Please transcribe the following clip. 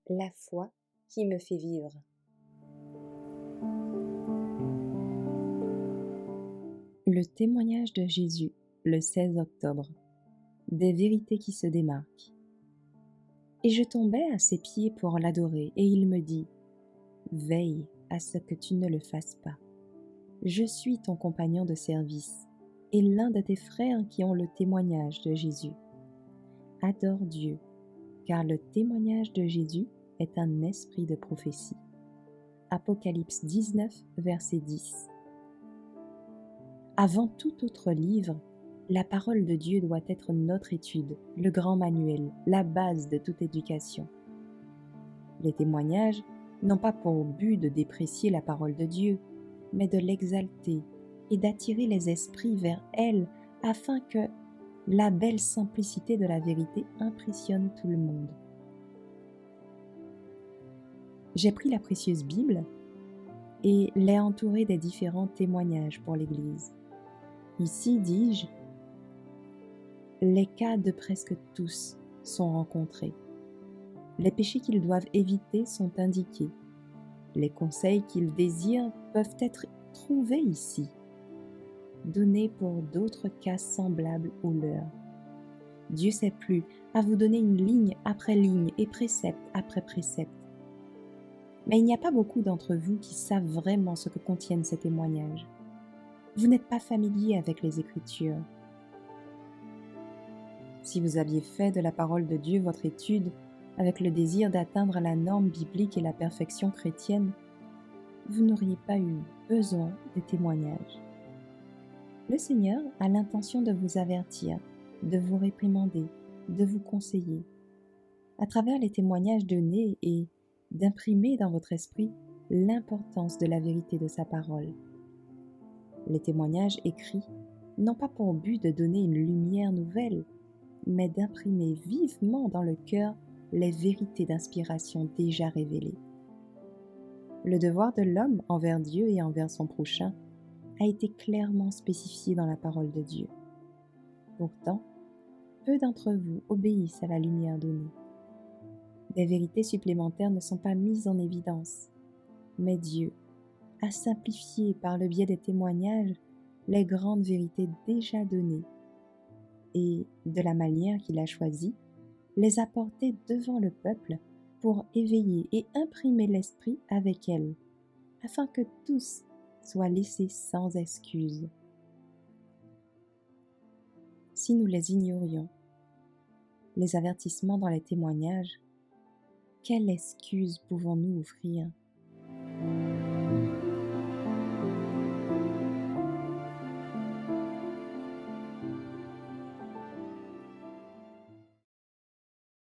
La foi qui me fait vivre. Le témoignage de Jésus, le 16 octobre. Des vérités qui se démarquent. Et je tombai à ses pieds pour l'adorer, et il me dit : Veille à ce que tu ne le fasses pas. Je suis ton compagnon de service, et l'un de tes frères qui ont le témoignage de Jésus. Adore Dieu, car le témoignage de Jésus est un esprit de prophétie. Apocalypse 19, verset 10. Avant tout autre livre, la parole de Dieu doit être notre étude, le grand manuel, la base de toute éducation. Les témoignages n'ont pas pour but de déprécier la parole de Dieu, mais de l'exalter et d'attirer les esprits vers elle afin que la belle simplicité de la vérité impressionne tout le monde. J'ai pris la précieuse Bible et l'ai entourée des différents témoignages pour l'Église. Ici, dis-je, les cas de presque tous sont rencontrés. Les péchés qu'ils doivent éviter sont indiqués. Les conseils qu'ils désirent peuvent être trouvés ici, donnés pour d'autres cas semblables aux leurs. Dieu s'est plu à vous donner une ligne après ligne et précepte après précepte. Mais il n'y a pas beaucoup d'entre vous qui savent vraiment ce que contiennent ces témoignages. Vous n'êtes pas familier avec les Écritures. Si vous aviez fait de la parole de Dieu votre étude avec le désir d'atteindre la norme biblique et la perfection chrétienne, vous n'auriez pas eu besoin de témoignages. Le Seigneur a l'intention de vous avertir, de vous réprimander, de vous conseiller. À travers les témoignages donnés et d'imprimer dans votre esprit l'importance de la vérité de sa parole. Les témoignages écrits n'ont pas pour but de donner une lumière nouvelle, mais d'imprimer vivement dans le cœur les vérités d'inspiration déjà révélées. Le devoir de l'homme envers Dieu et envers son prochain a été clairement spécifié dans la parole de Dieu. Pourtant, peu d'entre vous obéissent à la lumière donnée. Des vérités supplémentaires ne sont pas mises en évidence, mais Dieu a simplifié par le biais des témoignages les grandes vérités déjà données et, de la manière qu'il a choisie, les apporter devant le peuple pour éveiller et imprimer l'esprit avec elles, afin que tous soient laissés sans excuse. Si nous les ignorions, les avertissements dans les témoignages, quelle excuse pouvons-nous offrir ?